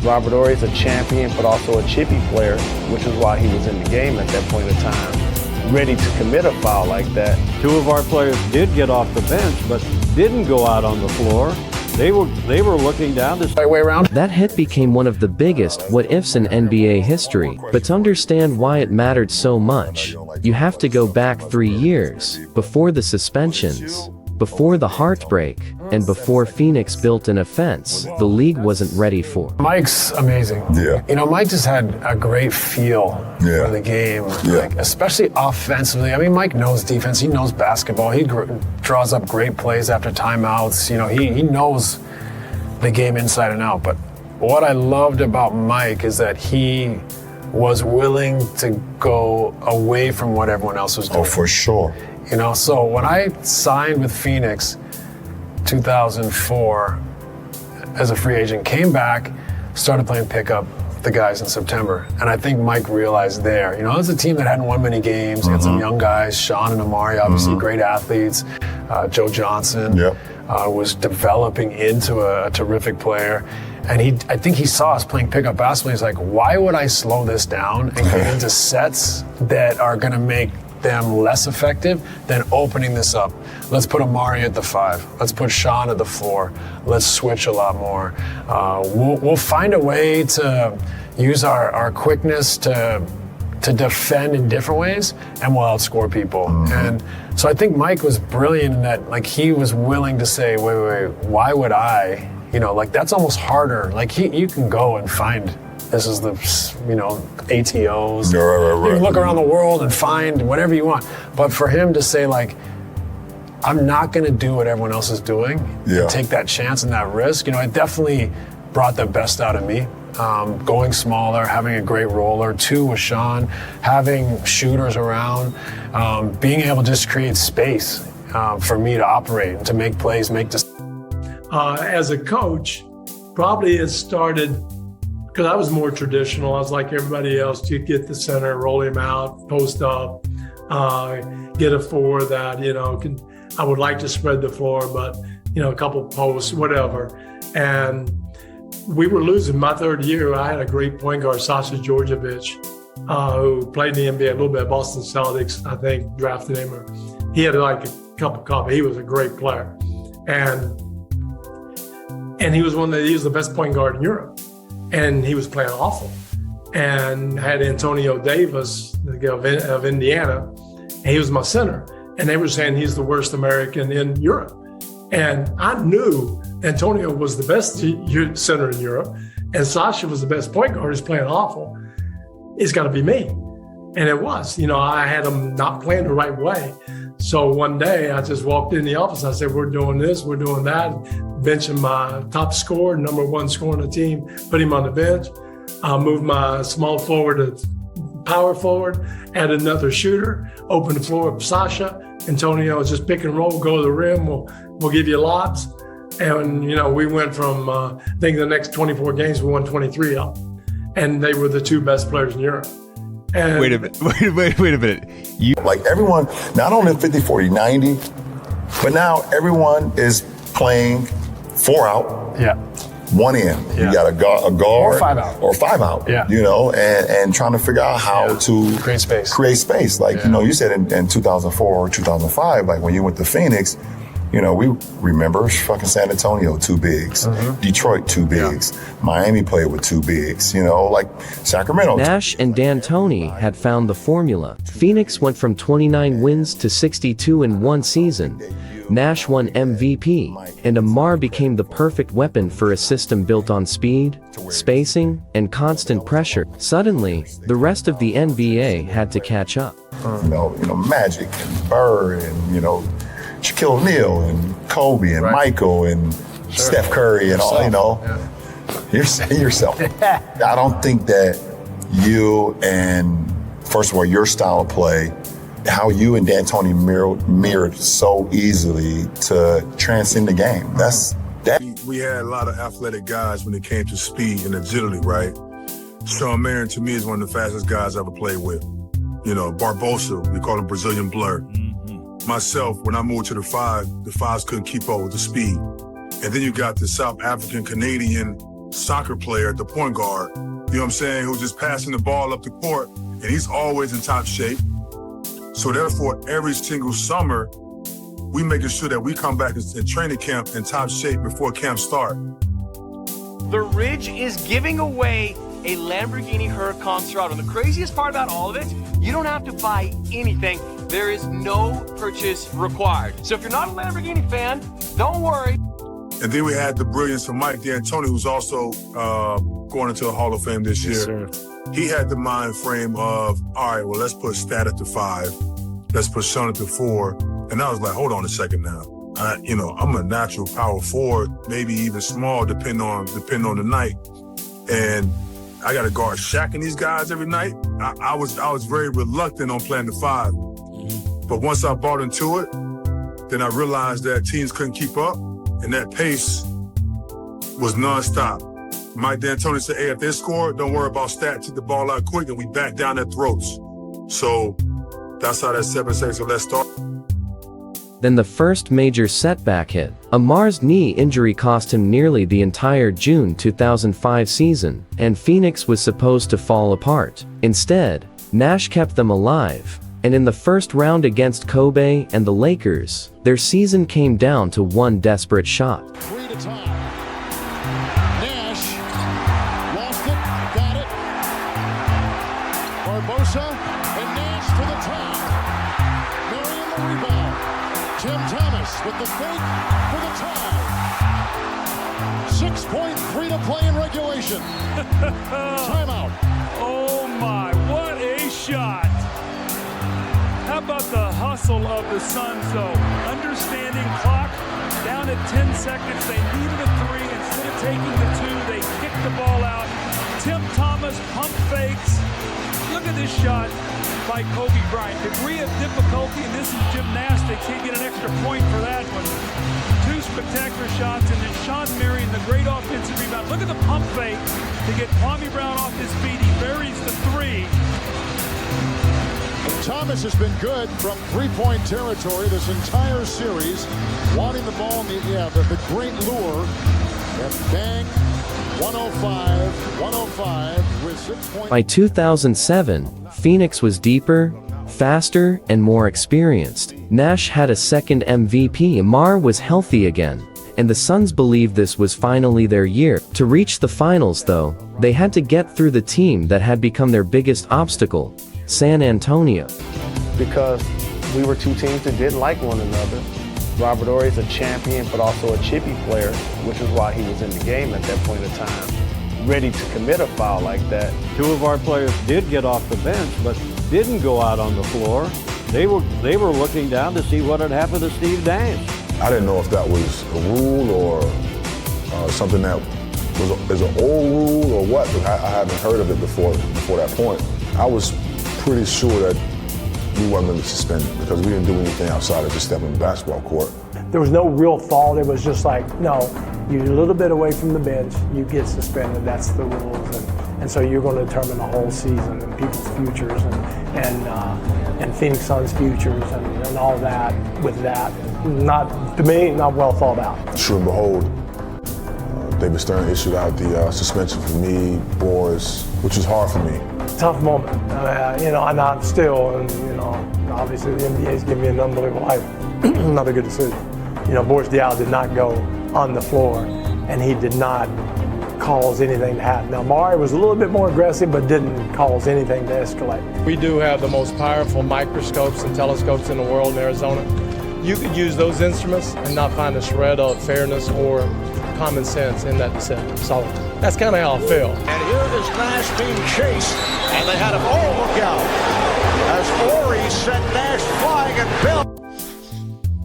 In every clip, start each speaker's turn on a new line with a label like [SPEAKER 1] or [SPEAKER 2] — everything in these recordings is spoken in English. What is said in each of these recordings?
[SPEAKER 1] Robert Horry is a champion, but also a chippy player, which is why he was in the game at that point in time, ready to commit a foul like that.
[SPEAKER 2] Two of our players did get off the bench, but didn't go out on the floor. They were looking down the
[SPEAKER 1] right way around.
[SPEAKER 3] That hit became one of the biggest what-ifs in NBA history. But to understand why it mattered so much, you have to go back 3 years, before the suspensions, before the heartbreak, and before Phoenix built an offense the league wasn't ready for.
[SPEAKER 4] Mike's amazing.
[SPEAKER 5] Yeah.
[SPEAKER 4] You know, Mike just had a great feel for the game, like, especially offensively. I mean, Mike knows defense. He knows basketball. He draws up great plays after timeouts. You know, he knows the game inside and out. But what I loved about Mike is that he was willing to go away from what everyone else was doing.
[SPEAKER 5] Oh, for sure.
[SPEAKER 4] You know, so when I signed with Phoenix 2004 as a free agent, came back, started playing pickup with the guys in September. And I think Mike realized there, you know, it was a team that hadn't won many games, had some young guys, Sean and Amar'e, obviously great athletes. Joe Johnson was developing into a terrific player. And I think he saw us playing pickup basketball. He's like, why would I slow this down and get into sets that are going to make them less effective than opening this up? Let's put Amar'e at the 5. Let's put Sean at the 4. Let's switch a lot more. We'll find a way to use our quickness to defend in different ways, and we'll outscore people. And so I think Mike was brilliant in that, like, he was willing to say, wait, why would I? You know, like, that's almost harder. Like, you can go and find, this is the, you know, ATOs.
[SPEAKER 5] Right.
[SPEAKER 4] You can look around the world and find whatever you want. But for him to say, like, I'm not going to do what everyone else is doing, and take that chance and that risk, you know, it definitely brought the best out of me. Going smaller, having a great roller, 2 with Sean, having shooters around, being able to just create space for me to operate and to make plays, make decisions.
[SPEAKER 6] As a coach, probably it started because I was more traditional. I was like everybody else. You'd get the center, roll him out, post up, get a 4 that, you know, I would like to spread the floor, but, you know, a couple posts, whatever. And we were losing. My 3rd year, I had a great point guard, Sasha Djordjevic, who played in the NBA a little bit, Boston Celtics, I think, drafted him. He had like a cup of coffee. He was a great player. And he was he was the best point guard in Europe. And he was playing awful. And had Antonio Davis of Indiana, and he was my center. And they were saying he's the worst American in Europe. And I knew Antonio was the best center in Europe, and Sasha was the best point guard. He's playing awful. It's got to be me. And it was. You know, I had him not playing the right way. So one day I just walked in the office. I said, we're doing this, we're doing that. Benching my top scorer, number 1 scorer on the team, put him on the bench. Moved my small forward to power forward, add another shooter, open the floor up Sasha. Antonio, just pick and roll, go to the rim, we'll give you lobs. And, you know, we went from, I think the next 24 games, we won 23 of them. And they were the 2 best players in Europe. And
[SPEAKER 7] wait a minute. You
[SPEAKER 5] like everyone, not only 50, 40, 90, but now everyone is playing 4 out. 1 in. You got a guard
[SPEAKER 4] or 5 out.
[SPEAKER 5] Or 5 out. You know, and trying to figure out how to
[SPEAKER 4] create space.
[SPEAKER 5] Like, you know, you said in 2004 or 2005, like when you went to Phoenix, you know, we remember fucking San Antonio, 2 bigs. Detroit, 2 bigs. Miami played with 2 bigs. You know, like Sacramento.
[SPEAKER 3] Nash and D'Antoni had found the formula. Phoenix went from 29 wins to 62 in 1 season. Nash won MVP, and Amar'e became the perfect weapon for a system built on speed, spacing, and constant pressure. Suddenly, the rest of the NBA had to catch up.
[SPEAKER 5] You know, Magic and Bird and, you know, Shaquille O'Neal and Kobe and Michael and Steph Curry and all, you know. Yourself. I don't think that you and, first of all, your style of play, how you and D'Antoni mirrored so easily to transcend the game. That's that.
[SPEAKER 8] We had a lot of athletic guys when it came to speed and agility, right? Stoudemire, to me, is one of the fastest guys I ever played with. You know, Barbosa, we call him Brazilian Blur. Myself, when I moved to the 5, the 5s couldn't keep up with the speed. And then you got the South African Canadian soccer player at the point guard, you know what I'm saying, who's just passing the ball up the court, and he's always in top shape. So therefore, every single summer, we making sure that we come back in training camp in top shape before camp start.
[SPEAKER 9] The Ridge is giving away a Lamborghini Huracan Serato. And the craziest part about all of it, you don't have to buy anything. There is no purchase required. So if you're not a Lamborghini fan, don't worry.
[SPEAKER 8] And then we had the brilliance of Mike D'Antoni, who's also going into the Hall of Fame this year.
[SPEAKER 1] Yes, sir.
[SPEAKER 8] He had the mind frame of, all right, well, let's put Stat at the 5. Let's put Sean at the 4. And I was like, hold on a second now. I'm a natural power forward, maybe even small, depending on the night. And I got to guard Shaq and these guys every night. I was very reluctant on playing the 5. But once I bought into it, then I realized that teams couldn't keep up, and that pace was nonstop. Mike D'Antoni said, hey, if they score, don't worry about Stat, take the ball out quick, and we back down their throats. So that's how that 7-6, so let's start.
[SPEAKER 3] Then the first major setback hit. Amar'e's knee injury cost him nearly the entire June 2005 season, and Phoenix was supposed to fall apart. Instead, Nash kept them alive, and in the first round against Kobe and the Lakers, their season came down to one desperate shot.
[SPEAKER 10] 3 to tie. Nash lost it, got it. Barbosa and Nash to the top. Marion the rebound. Tim Thomas with the fake for the tie. 6.3 to play in regulation. Timeout.
[SPEAKER 11] Oh my, what a shot. How about the hustle of the Suns, though? Understanding clock, down at 10 seconds, they needed a 3. Instead of taking the 2, they kicked the ball out. Tim Thomas pump fakes. Look at this shot by Kobe Bryant. Degree of difficulty, and this is gymnastics. He'd get an extra point for that one. 2 spectacular shots, and then Sean Marion, the great offensive rebound. Look at the pump fake to get Kwame Brown off his feet. He buries the 3.
[SPEAKER 10] Thomas has been good from three-point territory this entire series, wanting the ball in the great lure, and bang, 105 with 6 points.
[SPEAKER 3] By 2007, Phoenix was deeper, faster, and more experienced. Nash had a second MVP. Amar'e was healthy again, and the Suns believed this was finally their year. To reach the finals, though, they had to get through the team that had become their biggest obstacle, San Antonio.
[SPEAKER 1] Because we were two teams that didn't like one another. Robert Horry is a champion, but also a chippy player, which is why he was in the game at that point in time, ready to commit a foul like that.
[SPEAKER 2] 2 of our players did get off the bench, but didn't go out on the floor. They were looking down to see what had happened to Steve Nash.
[SPEAKER 5] I didn't know if that was a rule or something that is an old rule or what, but I hadn't heard of it before that point. I was pretty sure that we weren't going to be suspended because we didn't do anything outside of just stepping on the basketball court.
[SPEAKER 12] There was no real fault. It was just like, no, you're a little bit away from the bench, you get suspended. That's the rules, and so you're going to determine the whole season and people's futures and Phoenix Suns' futures and all that. With that, not to me, not well thought out.
[SPEAKER 5] True and behold, David Stern issued out the suspension for me, Boris, which was hard for me.
[SPEAKER 12] Tough moment, and I'm still, and obviously the NBA's given me an unbelievable life. Not a good decision. Boris Diaw did not go on the floor, and he did not cause anything to happen. Now, Amar'e was a little bit more aggressive, but didn't cause anything to escalate.
[SPEAKER 6] We do have the most powerful microscopes and telescopes in the world in Arizona. You could use those instruments and not find a shred of fairness or common sense in that decision. So that's kind of how I feel.
[SPEAKER 10] And here is Nash being chased, and they had him all look out as Horry sent Nash flying and Bill.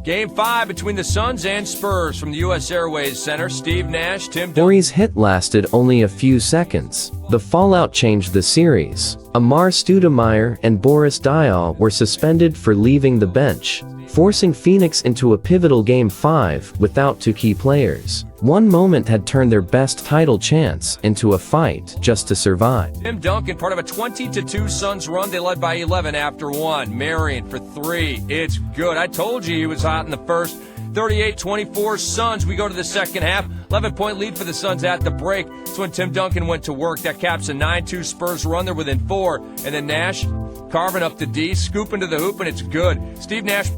[SPEAKER 9] Game 5 between the Suns and Spurs from the U.S. Airways Center. Steve Nash, Tim
[SPEAKER 3] Horry's hit lasted only a few seconds. The fallout changed the series. Amar'e Stoudemire and Boris Diaw were suspended for leaving the bench, forcing Phoenix into a pivotal Game 5 without 2 key players. One moment had turned their best title chance into a fight just to survive.
[SPEAKER 9] Tim Duncan, part of a 20-2 Suns run. They led by 11 after 1. Marion for 3. It's good. I told you he was hot in the first.
[SPEAKER 13] 38-24 Suns. We go to the second half. 11-point lead for the Suns at the break. That's when Tim Duncan went to work. That caps a 9-2 Spurs run. They're within 4. And then Nash carving up the D, scooping to the hoop, and it's good. Steve Nash.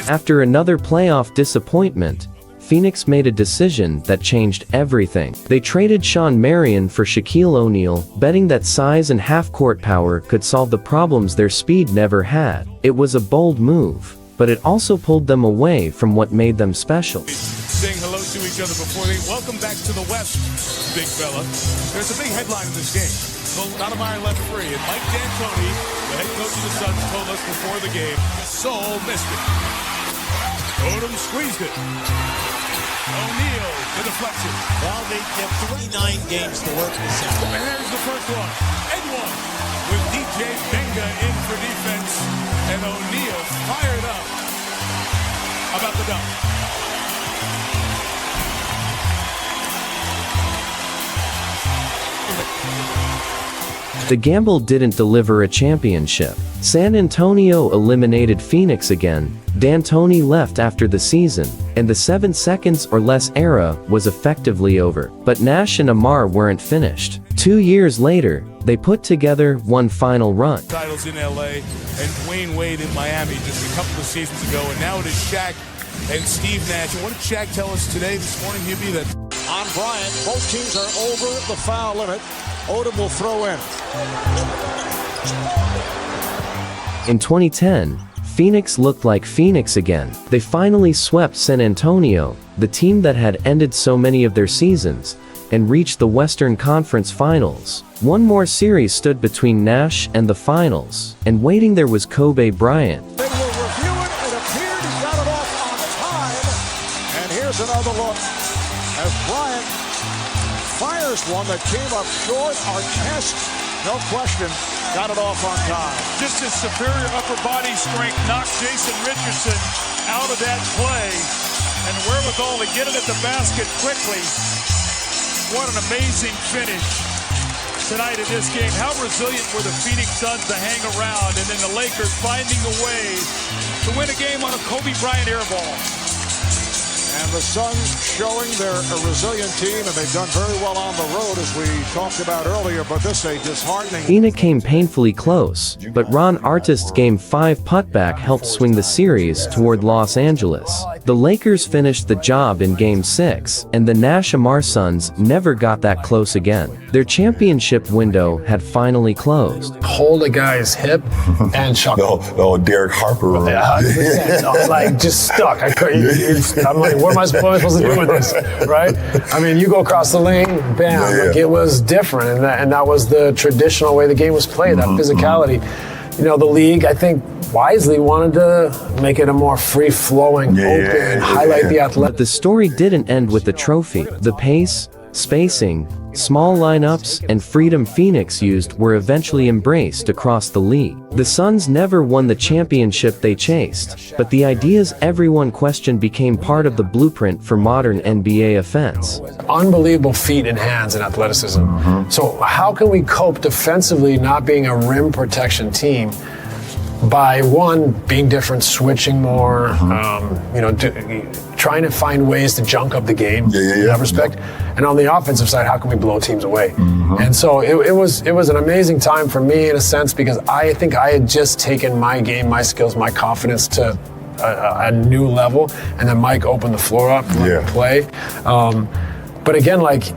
[SPEAKER 3] After another playoff disappointment, Phoenix made a decision that changed everything. They traded Shawn Marion for Shaquille O'Neal, betting that size and half-court power could solve the problems their speed never had. It was a bold move, but it also pulled them away from what made them special.
[SPEAKER 14] Saying hello to each other before they welcome back to the West, big fella. There's a big headline in this game. Stoudemire left free, and Mike D'Antoni, the head coach of the Suns, told us before the game, Soul missed it. Odom squeezed it. O'Neal, the deflection.
[SPEAKER 15] Well, they have 39 games to work this out.
[SPEAKER 14] And here's the first one. And one with DJ Benga in for defense. And O'Neal fired up about the dunk.
[SPEAKER 3] The gamble didn't deliver a championship. San Antonio eliminated Phoenix again, D'Antoni left after the season, and the 7 seconds or less era was effectively over. But Nash and Amar'e weren't finished. 2 years later, they put together one final run.
[SPEAKER 14] Titles in LA and Dwayne Wade in Miami just a couple of seasons ago, and now it is Shaq and Steve Nash. And what did Shaq tell us today, this morning, Hubie? That
[SPEAKER 10] on Bryant, both teams are over the foul limit. Odom will throw in.
[SPEAKER 3] In 2010, Phoenix looked like Phoenix again. They finally swept San Antonio, the team that had ended so many of their seasons, and reached the Western Conference Finals. One more series stood between Nash and the finals, and waiting there was Kobe Bryant.
[SPEAKER 10] They will review it. It appeared he got it off on time. And here's another look as Bryant fires one that came up short. Artest, no question, got it off on time.
[SPEAKER 11] Just his superior upper body strength knocked Jason Richardson out of that play, and wherewithal to get it at the basket quickly. What an amazing finish tonight in this game. How resilient were the Phoenix Suns to hang around, and then the Lakers finding a way to win a game on a Kobe Bryant air ball.
[SPEAKER 10] And the Suns showing they're a resilient team, and they've done very well on the road, as we talked about earlier, but this is a disheartening.
[SPEAKER 3] Phoenix came painfully close, but Ron Artest's Game 5 putback helped swing the series toward Los Angeles. The Lakers finished the job in Game 6, and the Nash-Amar'e Suns never got that close again. Their championship window had finally closed.
[SPEAKER 4] Hold a guy's hip and chuck.
[SPEAKER 5] Oh, Derek Harper.
[SPEAKER 4] Yeah, 100%. I was like, just stuck. I couldn't. I'm like, what am I supposed to do with this, right? I mean, you go across the lane, bam. Like, it was different, and that was the traditional way the game was played, that physicality. You know, the league, I think, wisely wanted to make it a more free-flowing, open, highlight the athletic.
[SPEAKER 3] But the story didn't end with the trophy. The pace, spacing, small lineups, and freedom Phoenix used were eventually embraced across the league. The Suns never won the championship they chased, but the ideas everyone questioned became part of the blueprint for modern NBA offense.
[SPEAKER 4] Unbelievable feet and hands and athleticism. So how can we cope defensively not being a rim protection team by, one, being different, switching more, you know, trying to find ways to junk up the game in that respect. And on the offensive side, how can we blow teams away? And so it was an amazing time for me in a sense, because I think I had just taken my game, my skills, my confidence to a new level, and then Mike opened the floor up to play. But again, like,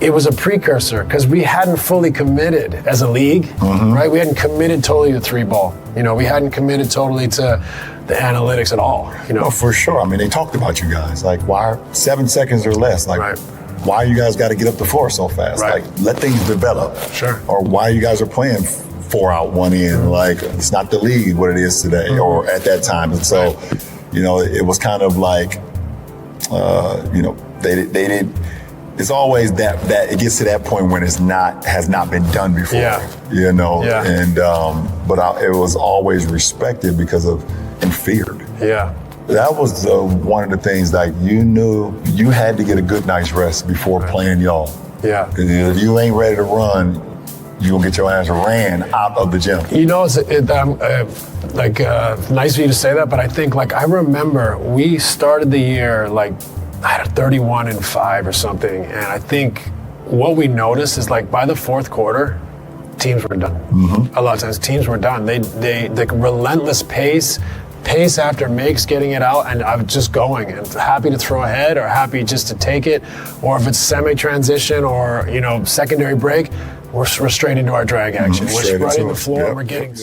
[SPEAKER 4] it was a precursor because we hadn't fully committed as a league, right? We hadn't committed totally to 3-ball. You know, we hadn't committed totally to the analytics at all. You know,
[SPEAKER 5] for sure. I mean, they talked about you guys. Like, why 7 seconds or less? Like, why you guys got to get up the floor so fast? Like, let things develop.
[SPEAKER 4] Sure.
[SPEAKER 5] Or why you guys are playing 4 out, 1 in? Like, it's not the league what it is today or at that time. And so, you know, it was kind of like, you know, they didn't. It's always that it gets to that point when has not been done before. You know, and but it was always respected because of and feared. That was one of the things, like, you knew you had to get a good night's rest before playing y'all. Because if you ain't ready to run, you're going to get your ass ran out of the gym.
[SPEAKER 4] You know, it's nice of you to say that, but I think, like, I remember we started the year, like, I had 31-5 or something, and I think what we noticed is, like, by the fourth quarter, teams were done. A lot of times teams were done. The relentless pace after makes getting it out, and I'm just going and happy to throw ahead or happy just to take it, or if it's semi-transition or, you know, secondary break, we're straight into our drag action. We're spreading the floor, we're getting